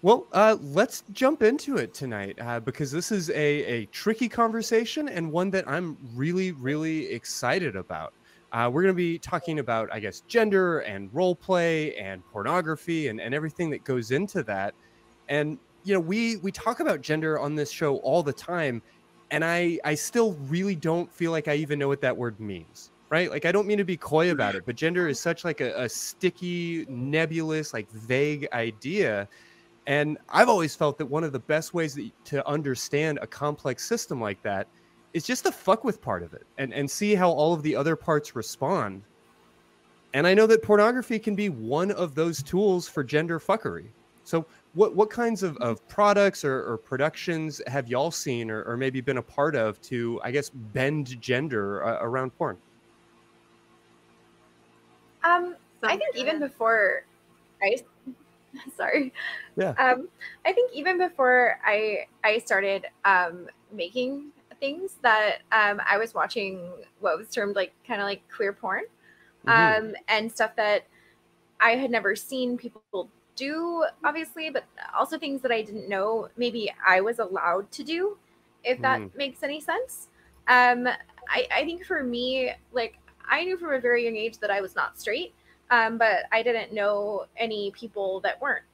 Well, let's jump into it tonight because this is a tricky conversation and one that I'm really, really excited about. We're going to be talking about, I guess, gender and role play and pornography and everything that goes into that. And we talk about gender on this show all the time, and I still really don't feel like I even know what that word means. Right? Like I don't mean to be coy about it, but gender is such like a sticky, nebulous, like vague idea, and I've always felt that one of the best ways to understand a complex system like that is just to fuck with part of it and see how all of the other parts respond. And I know that pornography can be one of those tools for gender fuckery. So what kinds of products or productions have y'all seen or maybe been a part of to, I guess, bend gender around porn? I think even before I, sorry, Yeah. I think even before I started making things that I was watching what was termed like kind of like queer porn, and stuff that I had never seen people do, obviously, but also things that I didn't know maybe I was allowed to do, if that makes any sense. Um, I think for me, like, I knew from a very young age that I was not straight, but I didn't know any people that weren't.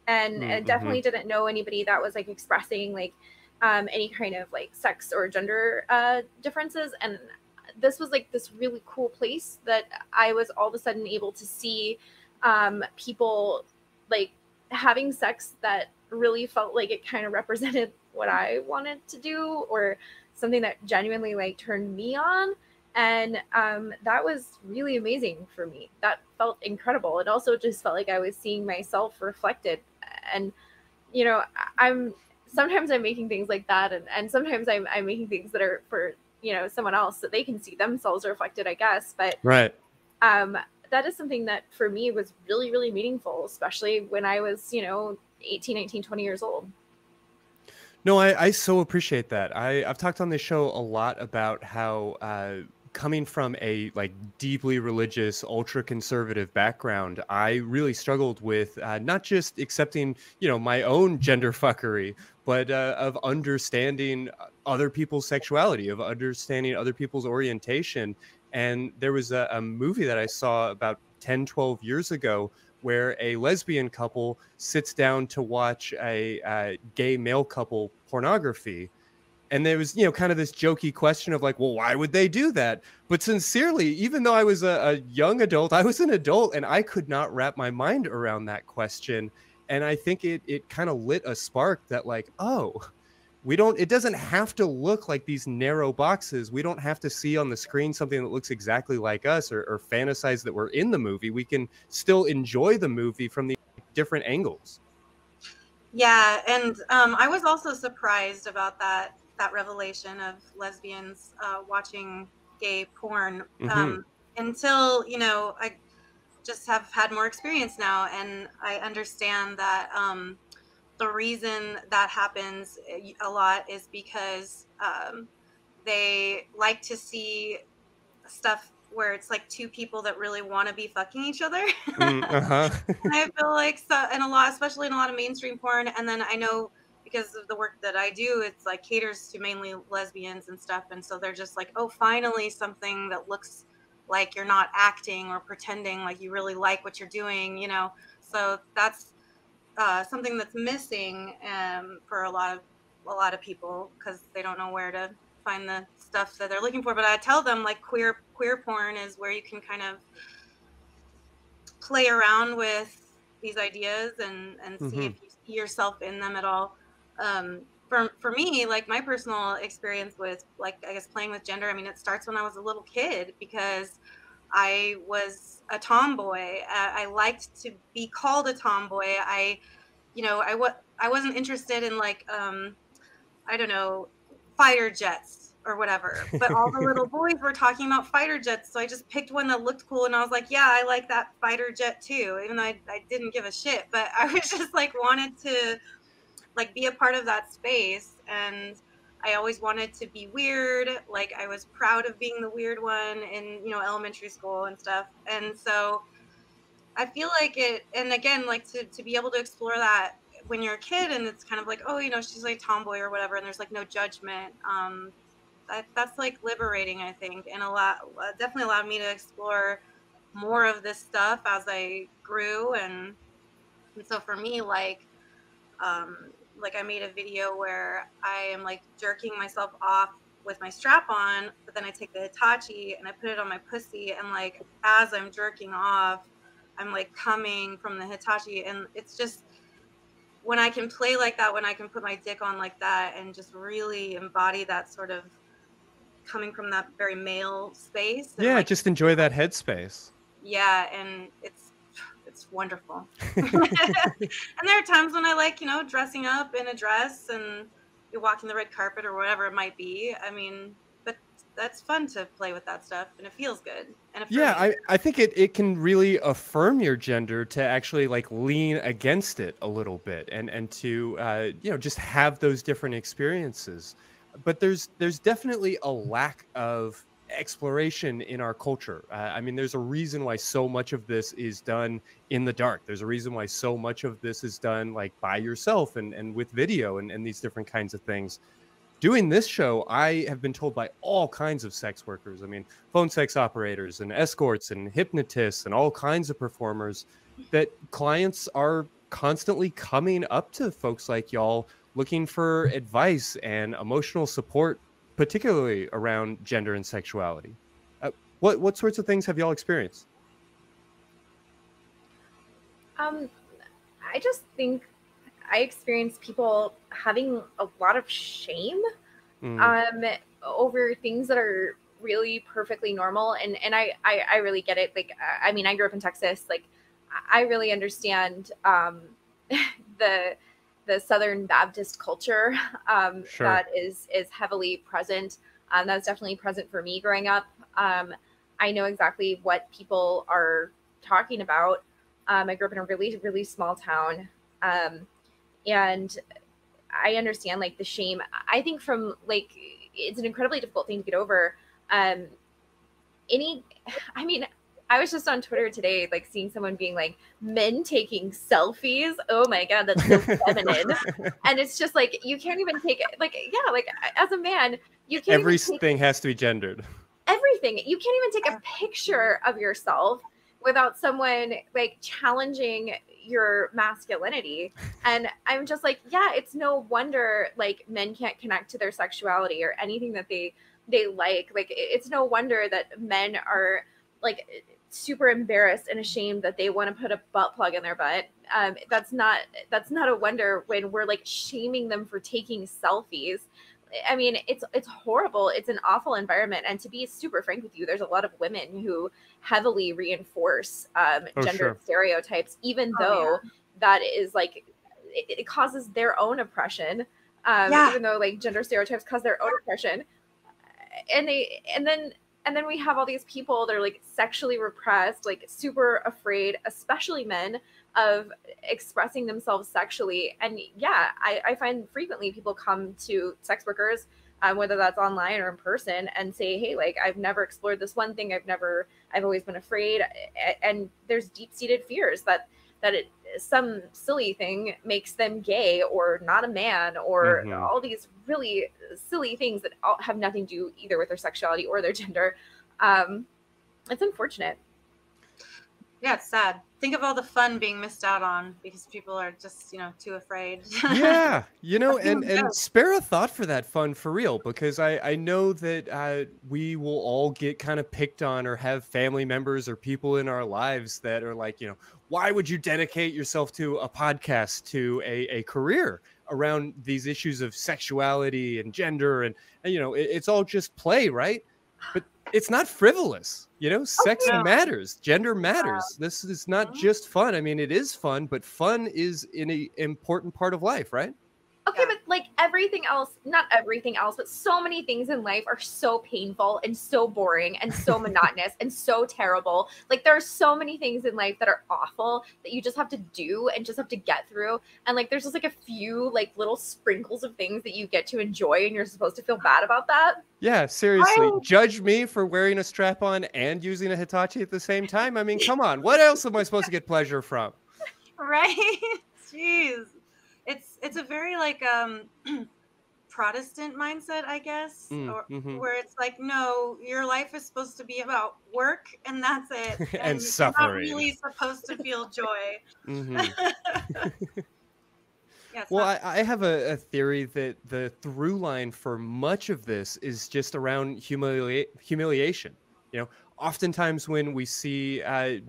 And definitely didn't know anybody that was like expressing like any kind of like sex or gender differences. And this was like this really cool place that I was all of a sudden able to see people like having sex that really felt like it kind of represented what I wanted to do, or something that genuinely like turned me on. And that was really amazing for me. That felt incredible. It also just felt like I was seeing myself reflected. And I'm sometimes I'm making things like that, and sometimes I'm making things that are for someone else so they can see themselves reflected, I guess. But Right. that is something that for me was really, really meaningful, especially when I was 18, 19, 20 years old. No, I so appreciate that. I've talked on this show a lot about how coming from a like deeply religious, ultra conservative background, I really struggled with not just accepting, my own gender fuckery, but of understanding other people's sexuality, of understanding other people's orientation. And there was a movie that I saw about 10, 12 years ago where a lesbian couple sits down to watch a gay male couple pornography. And there was, kind of this jokey question of like, well, why would they do that? But sincerely, even though I was a young adult, I was an adult and I could not wrap my mind around that question. And I think it kind of lit a spark that like, oh, it doesn't have to look like these narrow boxes. We don't have to see on the screen something that looks exactly like us or fantasize that we're in the movie. We can still enjoy the movie from the different angles. Yeah, and I was also surprised about that revelation of lesbians watching gay porn until I just have had more experience now, and I understand that the reason that happens a lot is because they like to see stuff where it's like two people that really want to be fucking each other. I feel like so, and especially in a lot of mainstream porn. And then I know because of the work that I do, it's like caters to mainly lesbians and stuff. And so they're just like, oh, finally something that looks like you're not acting or pretending like you really like what you're doing, So that's something that's missing for a lot of people because they don't know where to find the stuff that they're looking for. But I tell them like queer porn is where you can kind of play around with these ideas and see if you see yourself in them at all. For me, like my personal experience with like, I guess playing with gender, I mean, it starts when I was a little kid because I was a tomboy. I liked to be called a tomboy. I wasn't interested in like, I don't know, fighter jets or whatever, but all the little boys were talking about fighter jets. So I just picked one that looked cool. And I was like, yeah, I like that fighter jet too. Even though I didn't give a shit, but I was just like, wanted to like be a part of that space. And I always wanted to be weird. Like I was proud of being the weird one in, elementary school and stuff. And so I feel like it, and again, like to be able to explore that when you're a kid and it's kind of like, oh, you know, she's like tomboy or whatever, and there's like no judgment. That's like liberating, I think, and definitely allowed me to explore more of this stuff as I grew. And so for me, like I made a video where I am like jerking myself off with my strap on, but then I take the Hitachi and I put it on my pussy, and like as I'm jerking off, I'm like coming from the Hitachi. And it's just, when I can play like that, when I can put my dick on like that and just really embody that sort of coming from that very male space. And Yeah, like, just enjoy that headspace. yeah, and it's wonderful. And there are times when I like, you know, dressing up in a dress and you're walking the red carpet or whatever it might be. I mean, but that's fun to play with that stuff, and it feels good. And Yeah, I think it can really affirm your gender to actually like lean against it a little bit, and to you know, just have those different experiences. But there's definitely a lack of exploration in our culture. I mean, there's a reason why so much of this is done in the dark. There's a reason why so much of this is done like by yourself and with video and these different kinds of things. Doing this show, I have been told by all kinds of sex workers, I mean, phone sex operators and escorts and hypnotists and all kinds of performers, that clients are constantly coming up to folks like y'all looking for advice and emotional support, particularly around gender and sexuality. What sorts of things have y'all experienced? I just think I experienced people having a lot of shame over things that are really perfectly normal. And I really get it. Like, I mean, I grew up in Texas. Like, I really understand the Southern Baptist culture Sure. that is heavily present. That's definitely present for me growing up. I know exactly what people are talking about. I grew up in a really, really small town. And I understand like the shame. I think from like, it's an incredibly difficult thing to get over. I mean, I was just on Twitter today, like seeing someone being like, men taking selfies. Oh my God, that's so feminine. And it's just like, you can't even take it. Like, yeah, like as a man, you can't Everything has to be gendered. Everything. You can't even take a picture of yourself without someone like challenging your masculinity. And I'm just like, yeah, it's no wonder like men can't connect to their sexuality or anything that they like. Like, it's no wonder that men are like super embarrassed and ashamed that they want to put a butt plug in their butt. That's not a wonder when we're like shaming them for taking selfies. I mean, it's horrible. It's an awful environment. And to be super frank with you, there's a lot of women who heavily reinforce gender stereotypes, even though that is like, it causes their own oppression. Even though like gender stereotypes cause their own oppression. And then we have all these people that are like sexually repressed, like super afraid, especially men, of expressing themselves sexually. And yeah, I find frequently people come to sex workers, whether that's online or in person, and say, hey, like, I've never explored this one thing. I've always been afraid. And there's deep-seated fears that some silly thing makes them gay or not a man, or all these really silly things that have nothing to do either with their sexuality or their gender. It's unfortunate. Yeah, it's sad. Think of all the fun being missed out on because people are just, you know, too afraid. Yeah, you know, and spare a thought for that fun for real, because I know that we will all get kind of picked on or have family members or people in our lives that are like, you know, why would you dedicate yourself to a podcast, to a career around these issues of sexuality and gender? And you know, it's all just play, right? But it's not frivolous, you know. Sex matters, gender matters. This is not just fun. I mean, it is fun, but fun is an important part of life, right? Okay, but like everything else, not everything else, but so many things in life are so painful and so boring and so monotonous and so terrible. Like, there are so many things in life that are awful that you just have to do and just have to get through. And like, there's just like a few like little sprinkles of things that you get to enjoy, and you're supposed to feel bad about that. Yeah, seriously. Judge me for wearing a strap-on and using a Hitachi at the same time? I mean, come on. What else am I supposed to get pleasure from? Right? Jeez. it's a very like Protestant mindset, I guess, or where it's like, no, your life is supposed to be about work and that's it, And and you're not suffering. really supposed to feel joy. Yeah, Well, I have a theory that the through line for much of this is just around humiliation. You know, oftentimes when we see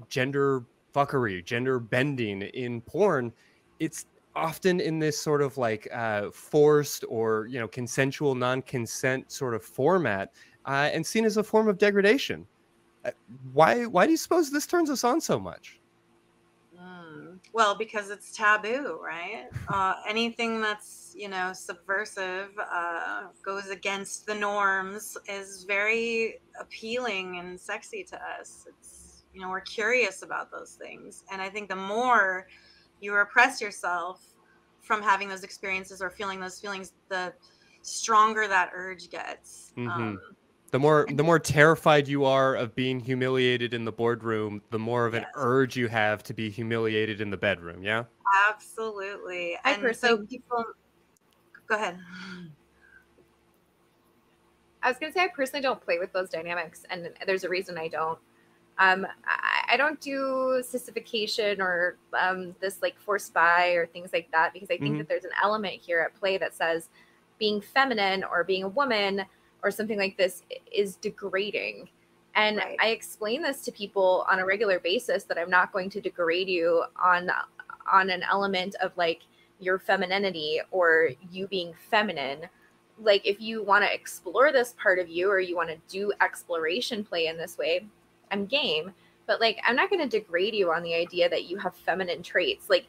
gender fuckery, gender bending in porn, it's often in this sort of like forced or, you know, consensual non-consent sort of format, and seen as a form of degradation. Why do you suppose this turns us on so much? Well, because it's taboo, right? Anything that's, you know, subversive, goes against the norms, is very appealing and sexy to us. It's, you know, we're curious about those things. And I think the more you repress yourself from having those experiences or feeling those feelings, the stronger that urge gets. The more terrified you are of being humiliated in the boardroom, the more of an urge you have to be humiliated in the bedroom. Yeah, absolutely. And so people, go ahead. I was gonna say I personally don't play with those dynamics, and there's a reason I don't. I don't do sissification or this like forced bi or things like that, because I think that there's an element here at play that says being feminine or being a woman or something like this is degrading. And I explain this to people on a regular basis, that I'm not going to degrade you on an element of like your femininity or you being feminine. Like, if you want to explore this part of you or you want to do exploration play in this way, I'm game. But like, I'm not going to degrade you on the idea that you have feminine traits. Like,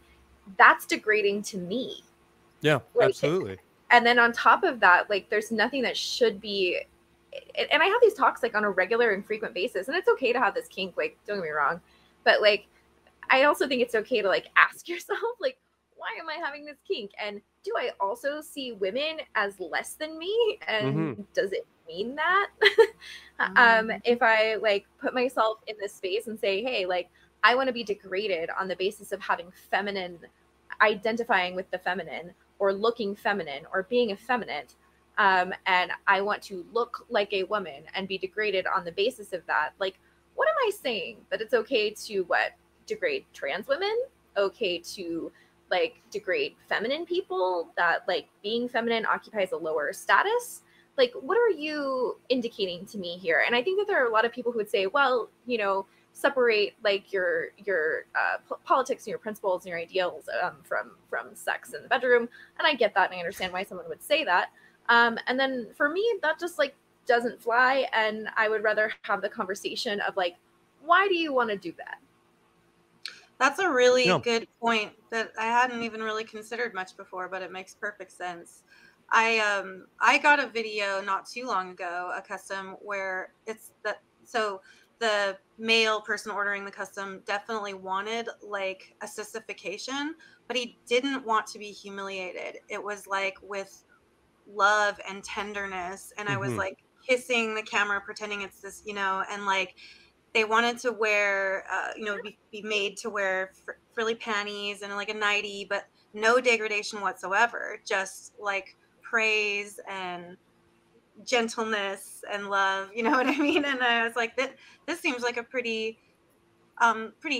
that's degrading to me. Yeah, like, absolutely. And then on top of that, like, there's nothing that should be, and I have these talks like on a regular and frequent basis, and it's okay to have this kink, like, don't get me wrong, but like, I also think it's okay to like ask yourself, like, why am I having this kink? And do I also see women as less than me? And does it mean that? If I like put myself in this space and say, hey, like, I want to be degraded on the basis of having feminine, identifying with the feminine, or looking feminine, or being effeminate, and I want to look like a woman and be degraded on the basis of that, like, what am I saying? That it's okay to degrade trans women? Okay to like degrade feminine people? That like being feminine occupies a lower status? Like, what are you indicating to me here? And I think that there are a lot of people who would say, well, you know, separate like your politics and your principles and your ideals from sex in the bedroom. And I get that, and I understand why someone would say that. And then for me, that just like doesn't fly. And I would rather have the conversation of like, why do you want to do that? That's a really good point that I hadn't even really considered much before, but it makes perfect sense. I got a video not too long ago, a custom, where it's that, so the male person ordering the custom definitely wanted like a sissification, but he didn't want to be humiliated. It was like with love and tenderness, and I was like kissing the camera, pretending it's this, you know, and like they wanted to wear, you know, be made to wear frilly panties and like a nightie, but no degradation whatsoever, just like praise and gentleness and love, you know what I mean? And I was like, this seems like a pretty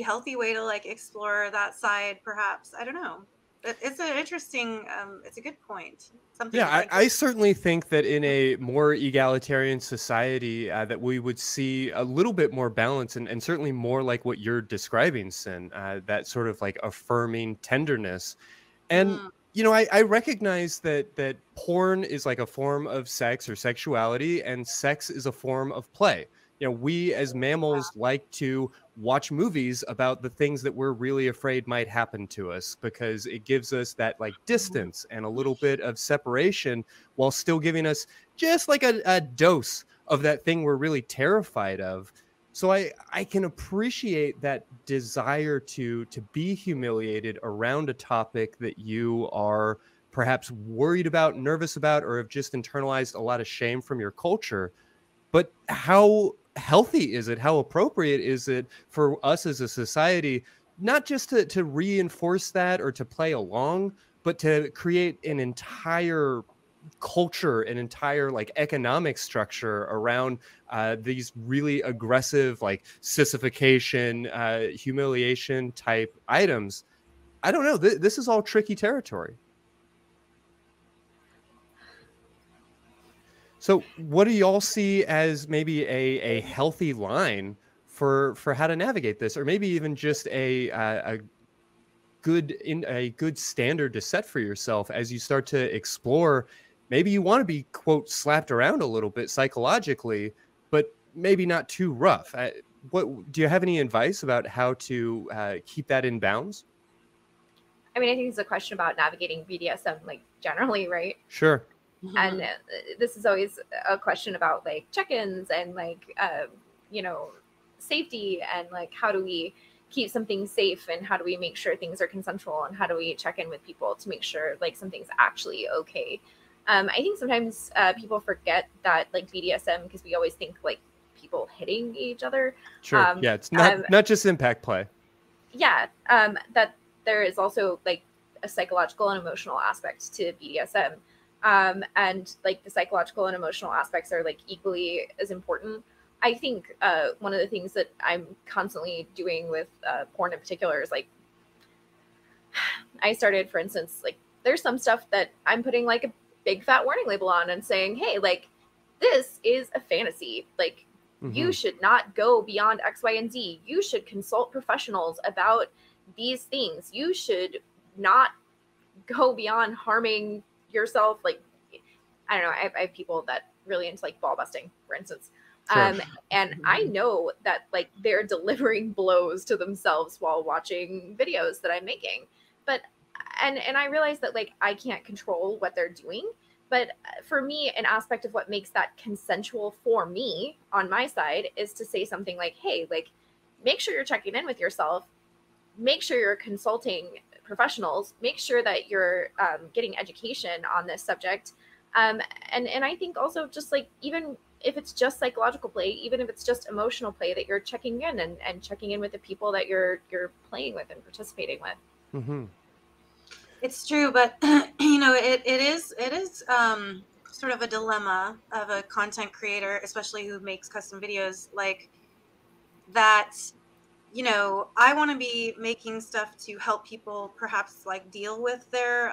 healthy way to like explore that side, perhaps. I don't know. It's an interesting, it's a good point. Something. Yeah, I certainly think that in a more egalitarian society, that we would see a little bit more balance, and certainly more like what you're describing, Sinn, that sort of like affirming tenderness. And you know, I recognize that porn is like a form of sex or sexuality, and sex is a form of play. You know, we as mammals like to watch movies about the things that we're really afraid might happen to us, because it gives us that like distance and a little bit of separation, while still giving us just like a dose of that thing we're really terrified of. So I can appreciate that desire to be humiliated around a topic that you are perhaps worried about, nervous about, or have just internalized a lot of shame from your culture. But how healthy is it? How appropriate is it for us as a society, not just to reinforce that or to play along, but to create an entire culture, an entire like economic structure around these really aggressive like sissification, humiliation type items. I don't know. This is all tricky territory. So what do y'all see as maybe a healthy line for how to navigate this, or maybe even just a good standard to set for yourself as you start to explore? Maybe you want to be, quote, slapped around a little bit psychologically, but maybe not too rough. What do you have any advice about how to keep that in bounds? I mean, I think it's a question about navigating BDSM, like generally, right? Sure. And this is always a question about like check-ins and like you know, safety, and like how do we keep something safe, and how do we make sure things are consensual, and how do we check in with people to make sure like something's actually okay. I think sometimes people forget that like BDSM, because we always think like people hitting each other. Sure. Yeah, it's not just impact play. Yeah, that there is also like a psychological and emotional aspect to BDSM. And like the psychological and emotional aspects are like equally as important. I think one of the things that I'm constantly doing with porn in particular is like, I started, for instance, like there's some stuff that I'm putting like a big fat warning label on and saying, hey, like this is a fantasy. Like you should not go beyond X, Y, and Z. You should consult professionals about these things. You should not go beyond harming yourself. Like, I don't know, I have people that really into like ball busting, for instance. Sure. And I know that like they're delivering blows to themselves while watching videos that I'm making. But and I realize that like I can't control what they're doing. But for me, an aspect of what makes that consensual for me on my side is to say something like, hey, like make sure you're checking in with yourself. Make sure you're consulting professionals. Make sure that you're getting education on this subject. And I think also just like, even if it's just psychological play, even if it's just emotional play, that you're checking in and checking in with the people that you're playing with and participating with. Mm-hmm. It's true, but you know, it is sort of a dilemma of a content creator, especially who makes custom videos, like that. You know, I want to be making stuff to help people perhaps like deal with their,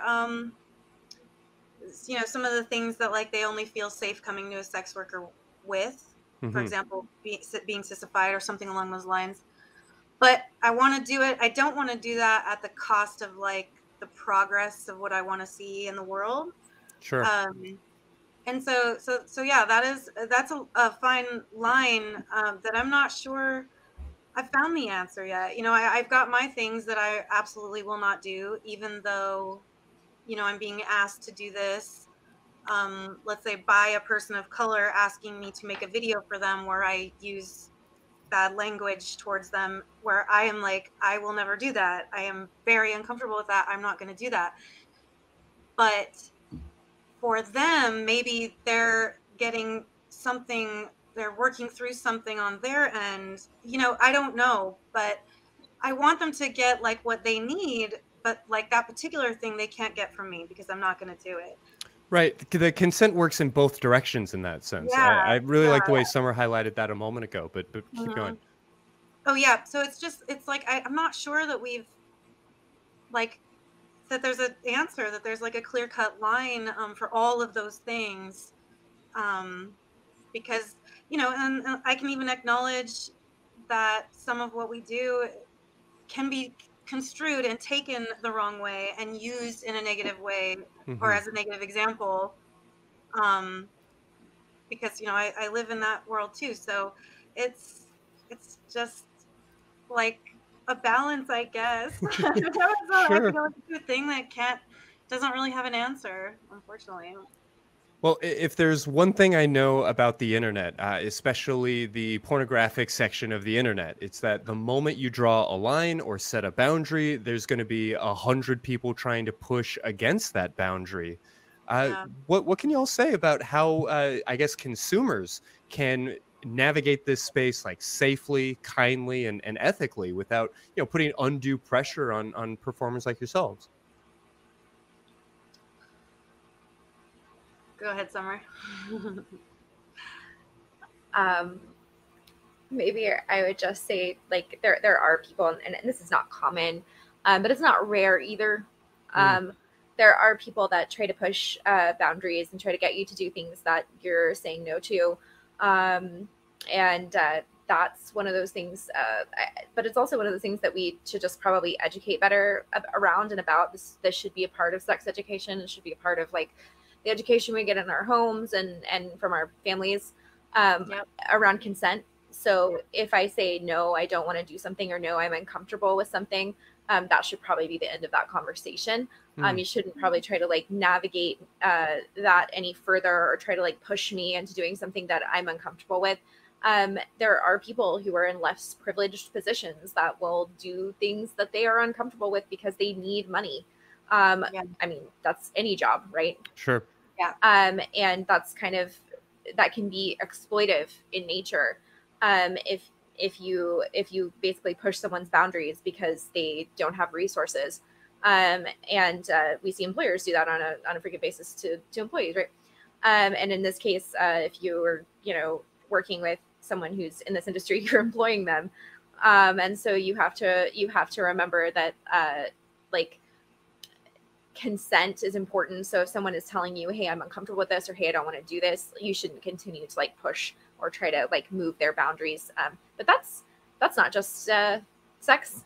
you know, some of the things that like they only feel safe coming to a sex worker with, for example, being sissified or something along those lines. But I want to do it. I don't want to do that at the cost of like the progress of what I want to see in the world. Sure. And so yeah, that's a fine line that I'm not sure I've found the answer yet. You know, I've got my things that I absolutely will not do, even though, you know, I'm being asked to do this. Let's say by a person of color asking me to make a video for them where I use bad language towards them, where I am like, I will never do that. I am very uncomfortable with that. I'm not going to do that. But for them, maybe they're getting something, they're working through something on their end. You know, I don't know, but I want them to get like what they need, but like that particular thing they can't get from me because I'm not going to do it. Right. The consent works in both directions in that sense. Yeah, I really like the way Summer highlighted that a moment ago, but keep going. Oh yeah. So it's like, I'm not sure that we've like, that there's an answer, that there's like a clear cut line for all of those things. Because, you know, and I can even acknowledge that some of what we do can be construed and taken the wrong way and used in a negative way or as a negative example. Because, you know, I live in that world too. So it's just like a balance, I guess. Sure. I feel like it's a thing that doesn't really have an answer, unfortunately. Well, if there's one thing I know about the internet, especially the pornographic section of the internet, it's that the moment you draw a line or set a boundary, there's going to be 100 people trying to push against that boundary. What can you all say about how, I guess, consumers can navigate this space like safely, kindly, and ethically without, you know, putting undue pressure on performers like yourselves? Go ahead, Summer. Maybe I would just say, like, there are people, and this is not common, but it's not rare either. There are people that try to push boundaries and try to get you to do things that you're saying no to. And that's one of those things, but it's also one of the things that we should just probably educate better around and about. This should be a part of sex education. It should be a part of, like, the education we get in our homes and from our families around consent. So if I say, no, I don't want to do something, or no, I'm uncomfortable with something, that should probably be the end of that conversation. You shouldn't probably try to, like, navigate that any further, or try to, like, push me into doing something that I'm uncomfortable with. There are people who are in less privileged positions that will do things that they are uncomfortable with because they need money. I mean, that's any job, right? Sure. Yeah. And that's that can be exploitive in nature. If you basically push someone's boundaries because they don't have resources. And we see employers do that on a frequent basis to employees, right? And in this case, if you're, working with someone who's in this industry, you're employing them. And so you have to remember that, like, consent is important. So if someone is telling you, hey, I'm uncomfortable with this, or hey, I don't want to do this, you shouldn't continue to, like, push or try to, like, move their boundaries. But that's not just sex.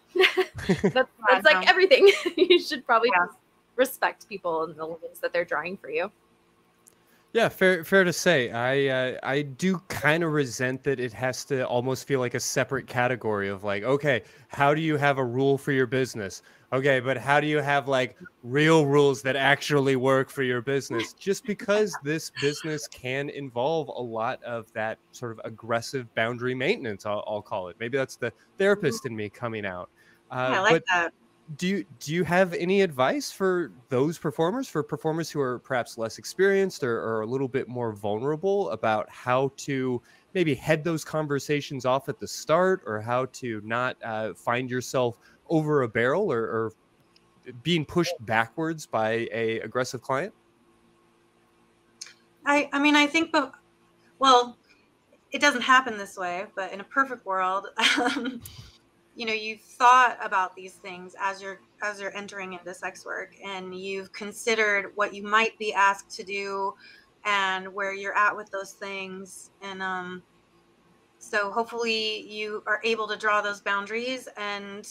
that's like everything. You should probably respect people and the limits that they're drawing for you. Yeah, fair to say. I do kind of resent that it has to almost feel like a separate category of, like, okay, how do you have a rule for your business? Okay, but how do you have, like, real rules that actually work for your business? Just because this business can involve a lot of that sort of aggressive boundary maintenance, I'll call it. Maybe that's the therapist in me coming out. I like that. Do you have any advice for those performers, for performers who are perhaps less experienced or a little bit more vulnerable, about how to maybe head those conversations off at the start, or how to not find yourself over a barrel or being pushed backwards by a aggressive client? I mean, I think, well, it doesn't happen this way, but in a perfect world, you've thought about these things as you're entering into sex work, and you've considered what you might be asked to do and where you're at with those things. And so hopefully you are able to draw those boundaries. And,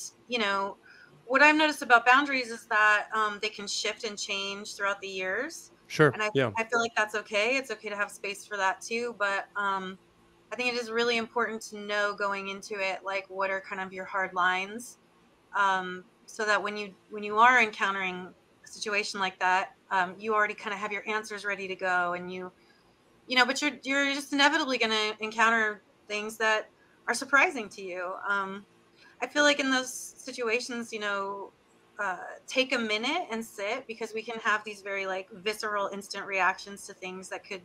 what I've noticed about boundaries is that they can shift and change throughout the years. Sure. And I feel like that's okay. It's okay to have space for that too. But I think it is really important to know going into it, like, what are kind of your hard lines, so that when you are encountering a situation like that, you already kind of have your answers ready to go, and but you're just inevitably going to encounter things that are surprising to you. I feel like in those situations, take a minute and sit, because we can have these very, like, visceral, instant reactions to things that could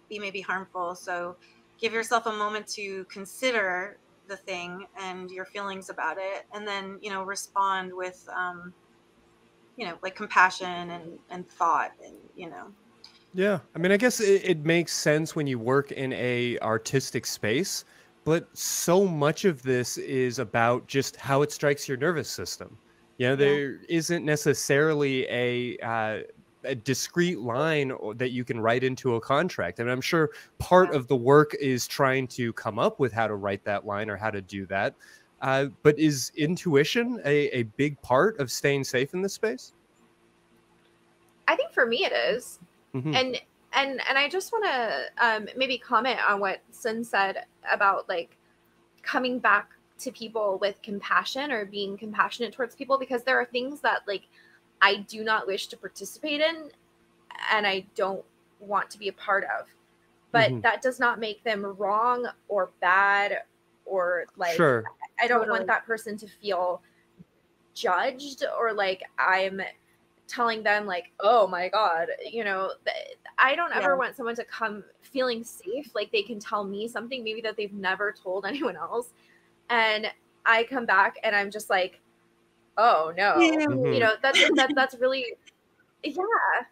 be maybe harmful. So give yourself a moment to consider the thing and your feelings about it, and then, respond with, like, compassion and thought, and, Yeah, I mean, I guess it makes sense when you work in a artistic space, but so much of this is about just how it strikes your nervous system. There isn't necessarily a discrete line that you can write into a contract. And I'm sure part of the work is trying to come up with how to write that line or how to do that. But is intuition a big part of staying safe in this space? I think for me it is. Mm-hmm. And I just want to maybe comment on what Sinn said about, like, coming back to people with compassion, or being compassionate towards people, because there are things that, like, I do not wish to participate in, and I don't want to be a part of, but that does not make them wrong or bad, or, like, Sure. I don't want that person to feel judged, or like I'm telling them, like, oh my God, I don't ever want someone to come feeling safe, like they can tell me something maybe that they've never told anyone else, and I come back and I'm just like, oh no, that's really,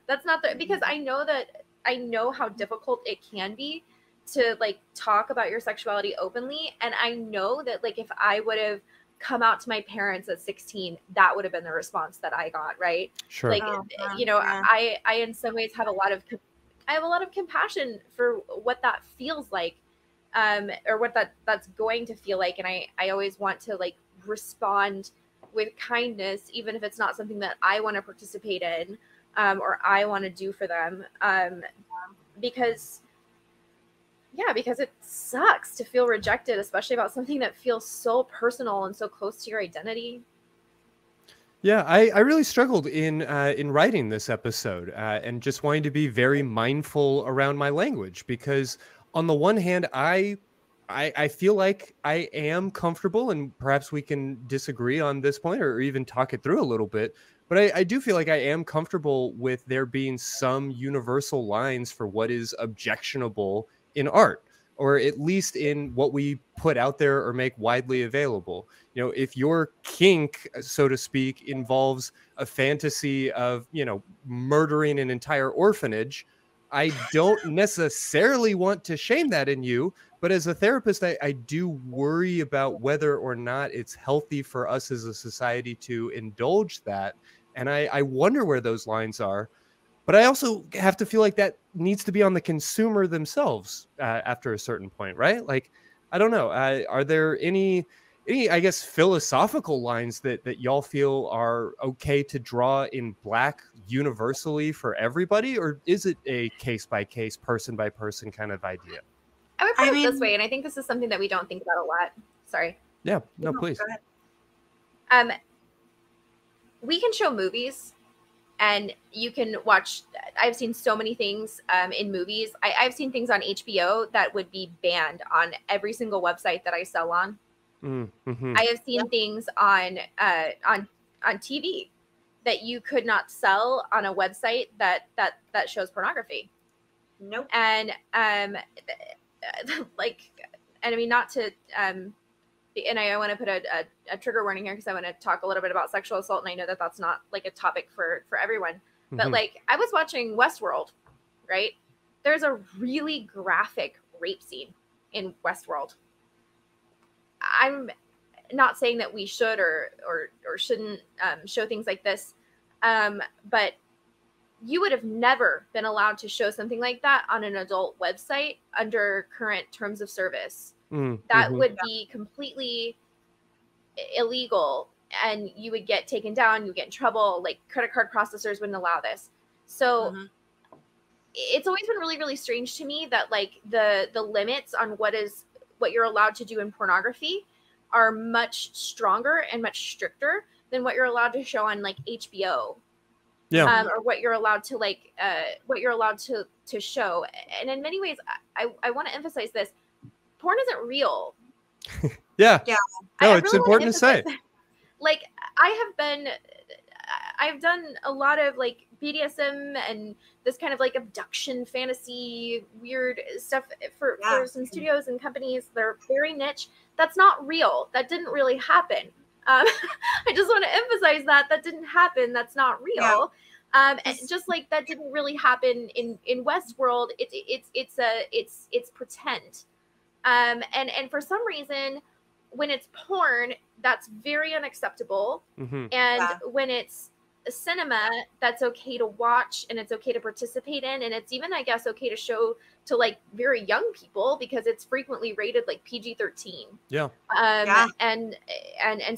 that's not the, because I know that I know how difficult it can be to like talk about your sexuality openly. And I know that like if I would have come out to my parents at 16, that would have been the response that I got, right? Sure. Like, you know, I in some ways have a lot of compassion for what that feels like, or what that's going to feel like. And I always want to like respond with kindness, even if it's not something that I want to participate in, or I want to do for them. Because it sucks to feel rejected, especially about something that feels so personal and so close to your identity. Yeah, I really struggled in writing this episode, and just wanting to be very mindful around my language, because on the one hand, I feel like I am comfortable, and perhaps we can disagree on this point or even talk it through a little bit. But I do feel like I am comfortable with there being some universal lines for what is objectionable in art, or at least in what we put out there or make widely available. You know, if your kink, so to speak, involves a fantasy of, you know, murdering an entire orphanage, I don't necessarily want to shame that in you. But as a therapist, I do worry about whether or not it's healthy for us as a society to indulge that. And I wonder where those lines are. But I also have to feel like that needs to be on the consumer themselves after a certain point, right? Like, I don't know. Are there any, I guess, philosophical lines that y'all feel are okay to draw in Black universally for everybody? Or is it a case by case, person by person kind of idea? I would put it this way, and I think this is something that we don't think about a lot. Sorry. Yeah, no, please. Go ahead. We can show movies, and you can watch. I've seen so many things in movies. I've seen things on HBO that would be banned on every single website that I sell on. Mm-hmm. I have seen things on TV that you could not sell on a website that shows pornography. Nope. And like, and I mean, not to and I want to put a trigger warning here, because I want to talk a little bit about sexual assault, and I know that that's not like a topic for everyone, but like, I was watching Westworld, right? There's a really graphic rape scene in Westworld. I'm not saying that we should or shouldn't show things like this, but you would have never been allowed to show something like that on an adult website under current terms of service. That would be completely illegal, and you would get taken down, you would get in trouble. Like, credit card processors wouldn't allow this. So it's always been really, really strange to me that like the limits on what you're allowed to do in pornography are much stronger and much stricter than what you're allowed to show on like HBO. Yeah. Or what you're allowed to show. And in many ways, I want to emphasize this: porn isn't real. Yeah. No, it's really important to say. Like, I've done a lot of like BDSM and this kind of like abduction fantasy weird stuff for some studios and companies. They're very niche. That's not real. That didn't really happen. I just want to emphasize that didn't happen. That's not real. And just like that didn't really happen in Westworld. It's pretend. And for some reason, when it's porn, that's very unacceptable. And when it's cinema, that's okay to watch, and it's okay to participate in, and it's even, I guess, okay to show to like very young people, because it's frequently rated like PG-13. And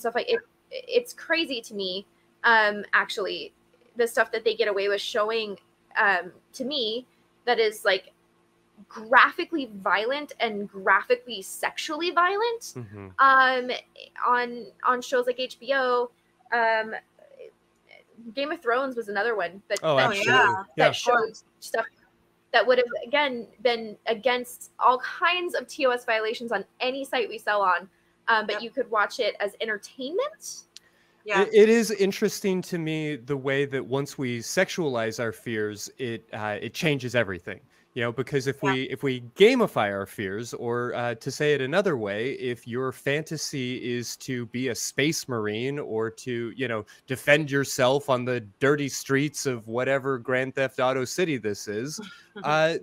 stuff like it. It's crazy to me, actually, the stuff that they get away with showing to me that is like graphically violent and graphically sexually violent on shows like HBO. Game of Thrones was another one that showed stuff that would have, again, been against all kinds of TOS violations on any site we sell on, but you could watch it as entertainment. It is interesting to me the way that once we sexualize our fears, it changes everything. You know, because if we gamify our fears, or to say it another way, if your fantasy is to be a space marine, or to, you know, defend yourself on the dirty streets of whatever Grand Theft Auto city this is,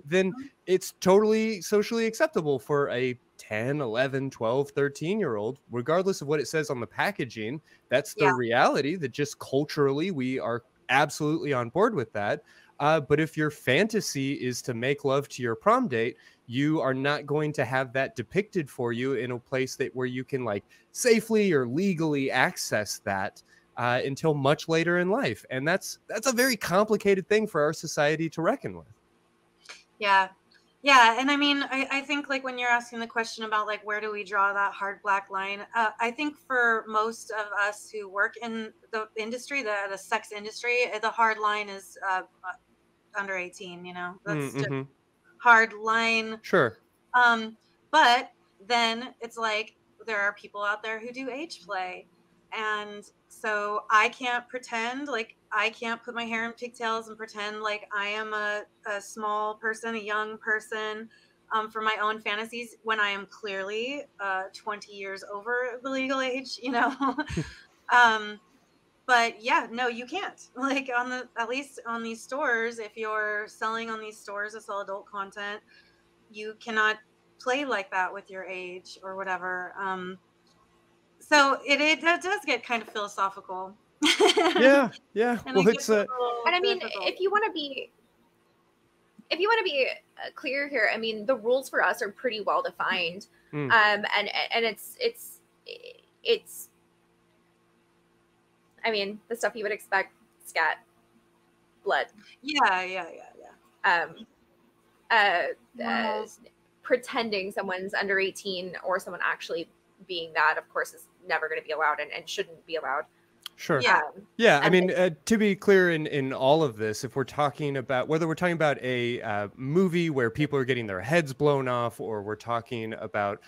then it's totally socially acceptable for a 10, 11, 12, 13-year-old, regardless of what it says on the packaging. That's the reality, that just culturally we are absolutely on board with that. But if your fantasy is to make love to your prom date, you are not going to have that depicted for you in a place that where you can like safely or legally access that until much later in life. And that's a very complicated thing for our society to reckon with. Yeah. Yeah. And I mean, I think like when you're asking the question about like, where do we draw that hard black line? I think for most of us who work in the industry, the sex industry, the hard line is under 18, you know, that's just hard line. Sure. But then it's like, there are people out there who do age play. And so I can't pretend, like I can't put my hair in pigtails and pretend like I am a small person, a young person, for my own fantasies when I am clearly 20 years over the legal age, you know. But yeah, no, you can't. Like at least on these stores, if you're selling on these stores that sell adult content, you cannot play like that with your age or whatever. So it does get kind of philosophical. Yeah. Well, it's and I mean, if you want to be clear here, I mean, the rules for us are pretty well defined. And it's I mean, the stuff you would expect: scat, blood. Yeah. Pretending someone's under 18 or someone actually being that, of course, is never going to be allowed and shouldn't be allowed. Sure. Yeah. I mean, to be clear in all of this, if we're talking about, whether we're talking about a movie where people are getting their heads blown off, or we're talking about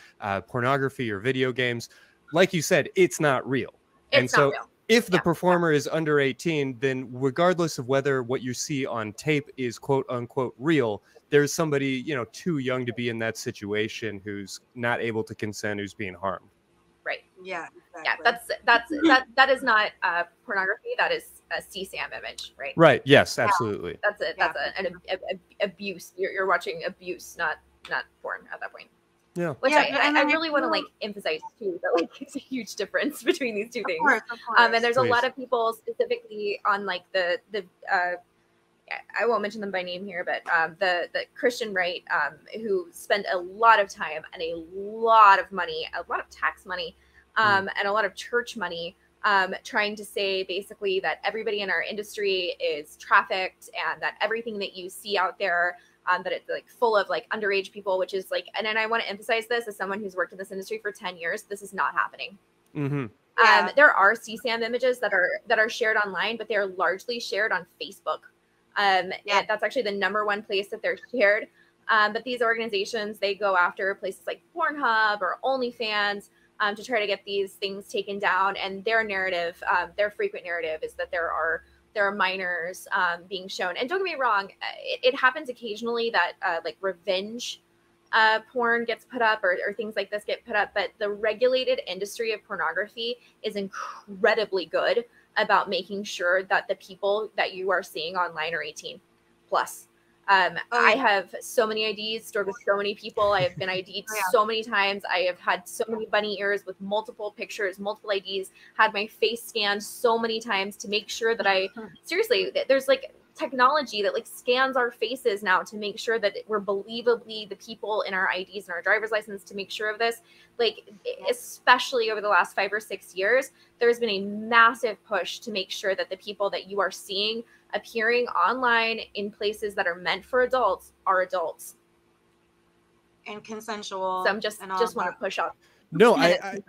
pornography or video games, like you said, it's not real. It's not real. If the performer is under 18, then regardless of whether what you see on tape is quote unquote real, there's somebody, you know, too young to be in that situation who's not able to consent, who's being harmed. Right. Yeah. Exactly. Yeah. That is not pornography. That is a CSAM image, right? Right. Yes. Absolutely. That's it. That's an abuse. You're watching abuse, not porn at that point. Yeah. Which I really want to like emphasize too, that like it's a huge difference between these two things. Of course. And there's a lot of people specifically on like the I won't mention them by name here, but the Christian right who spend a lot of time and a lot of money, a lot of tax money, and a lot of church money trying to say basically that everybody in our industry is trafficked, and that everything that you see out there, that it's like full of like underage people, which is like, and then I want to emphasize this as someone who's worked in this industry for 10 years, this is not happening. There are CSAM images that are shared online, but they are largely shared on Facebook. And that's actually the #1 place that they're shared. But these organizations, they go after places like Pornhub or OnlyFans to try to get these things taken down. And their narrative, their frequent narrative, is that there are minors being shown. And don't get me wrong, it happens occasionally that like revenge porn gets put up, or things like this get put up. But the regulated industry of pornography is incredibly good about making sure that the people that you are seeing online are 18 plus. I have so many IDs stored with so many people. I have been ID'd so many times. I have had so many bunny ears with multiple pictures, multiple IDs, had my face scanned so many times to make sure that seriously, there's like technology that like scans our faces now to make sure that we're believably the people in our IDs and our driver's license, to make sure of this. Like, especially over the last 5 or 6 years, there's been a massive push to make sure that the people that you are seeing appearing online in places that are meant for adults are adults and consensual. So I'm just want to push up. No, I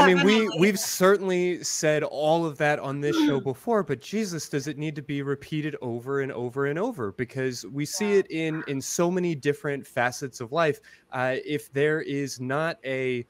mean, we've certainly said all of that on this show before, but Jesus, does it need to be repeated over and over and over? Because we see it in so many different facets of life. If there is not if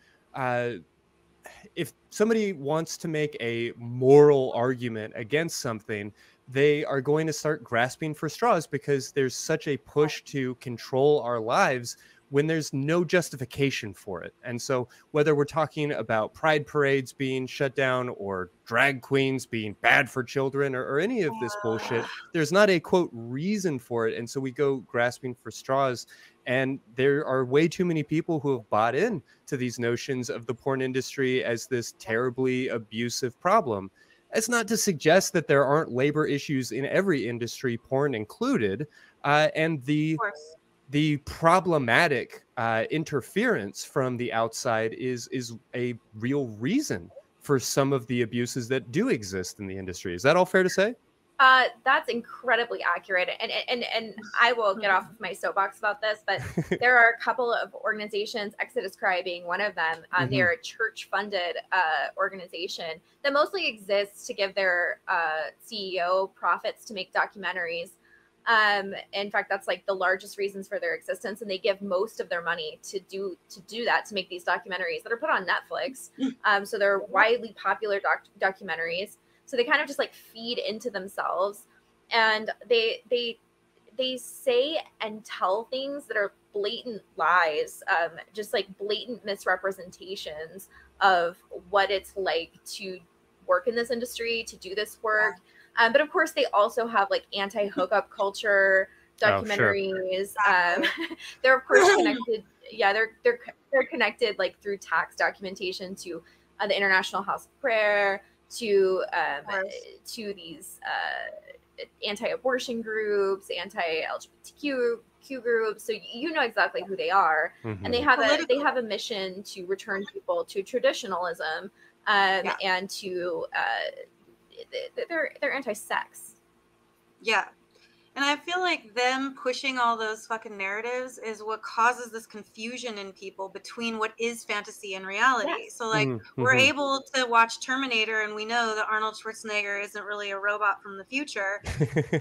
somebody wants to make a moral argument against something, they are going to start grasping for straws because there's such a push to control our lives when there's no justification for it. And so whether we're talking about pride parades being shut down or drag queens being bad for children or any of this bullshit, there's not a quote reason for it. And so we go grasping for straws. And there are way too many people who have bought in to these notions of the porn industry as this terribly abusive problem. It's not to suggest that there aren't labor issues in every industry, porn included, and the problematic interference from the outside is a real reason for some of the abuses that do exist in the industry. Is that all fair to say? That's incredibly accurate. And I will get off of my soapbox about this, but there are a couple of organizations, Exodus Cry being one of them. They're a church-funded organization that mostly exists to give their CEO profits to make documentaries. In fact, that's like the largest reasons for their existence. And they give most of their money to do that, to make these documentaries that are put on Netflix. So they're widely popular documentaries. So they kind of just like feed into themselves, and they say and tell things that are blatant lies, just like blatant misrepresentations of what it's like to work in this industry, to do this work. But of course, they also have like anti-hookup culture documentaries. Oh, sure. They're of course connected. Yeah, they're connected like through tax documentation to the International House of Prayer, to these anti-abortion groups, anti-LGBTQ groups. So you know exactly who they are, and they have a mission to return people to traditionalism, and to they're anti-sex. Yeah. And I feel like them pushing all those fucking narratives is what causes this confusion in people between what is fantasy and reality. Yes. So like we're able to watch Terminator and we know that Arnold Schwarzenegger isn't really a robot from the future.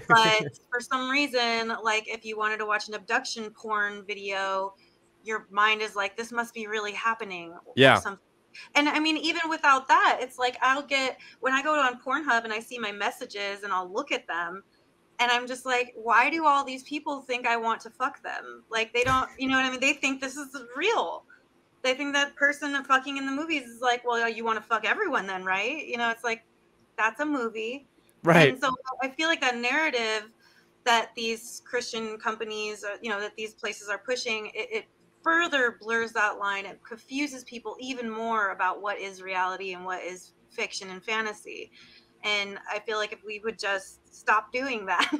But for some reason, like if you wanted to watch an abduction porn video, your mind is like, this must be really happening. Yeah. Or something. And I mean, even without that, it's like when I go on Pornhub and I see my messages and I'll look at them, and I'm just like, why do all these people think I want to fuck them? Like, they don't, you know what I mean? They think this is real. They think that person fucking in the movies is like, well, you want to fuck everyone then, right? You know, it's like, that's a movie. Right. And so I feel like that narrative that these Christian companies, that these places are pushing, it further blurs that line. It confuses people even more about what is reality and what is fiction and fantasy. And I feel like if we would just stop doing that,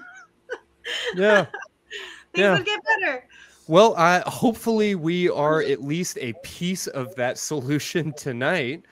things would get better. Well, hopefully we are at least a piece of that solution tonight.